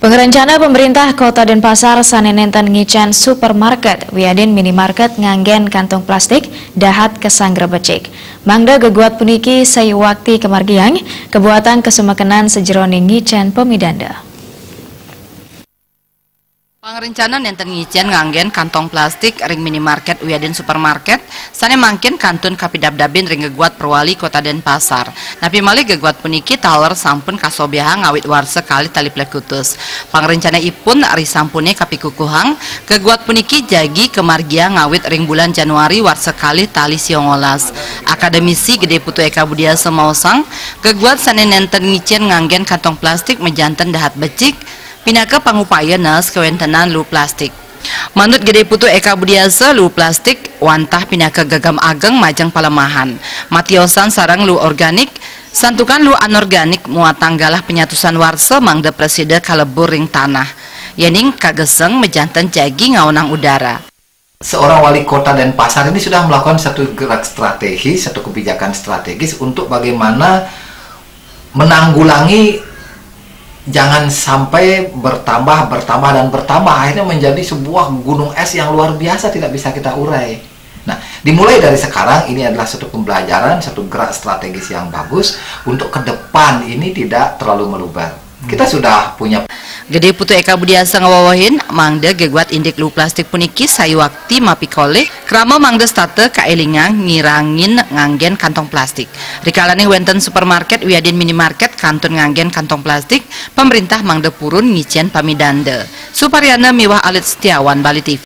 Pengerencana pemerintah Kota Denpasar sanenenten ngican supermarket wiadin minimarket nganggen kantong plastik dahat kesang grebecik. Mangda geguat puniki sayu wakti kemargiang kebuatan kesumekenan sejeroning ngican pemidanda. Pangerencana nenten ngicen nganggen kantong plastik ring minimarket wiadin supermarket sane mangkin kantun kapidabdabin ring geguat perwali Kota Denpasar. Napi malih geguat puniki taler sampun kasobiahang ngawit warse kali tali plekutus. Pangerencana ipun ari sampune kapikukuhang geguat puniki jagi kemargia ngawit ring bulan Januari warse kali tali siongolas. Akademisi Gede Putu Eka Budiasa Mausang geguat sane nenten ngicen nganggen kantong plastik mejanten dahat becik pinaka pangupayana kewentenan lu plastik. Manut Gede Putu Eka Budiasa lu plastik wantah pinaka gagam ageng majang palemahan. Matiosan sarang lu organik, santukan lu anorganik muatanggalah penyatusan warsa mangda presida kalebur ring tanah. Yening kageseng mejanten jagi ngaunang udara. Seorang wali kota Denpasar ini sudah melakukan satu gerak strategis, satu kebijakan strategis untuk bagaimana menanggulangi jangan sampai bertambah akhirnya menjadi sebuah gunung es yang luar biasa tidak bisa kita urai. Nah, dimulai dari sekarang ini adalah satu pembelajaran, satu gerak strategis yang bagus untuk ke depan ini tidak terlalu meluber. Kita sudah punya Gede Putu Eka Budiasa ngawawahin mangda geguat indik lu plastik puniki sayu wakti mapikole krama mangda state kaelingang ngirangin nganggen kantong plastik. Rikalane wenten supermarket wiadin minimarket kantun nganggen kantong plastik, pemerintah mangda purun ngicen pamidanda. Supariana Miwah Alit Setiawan, Bali TV.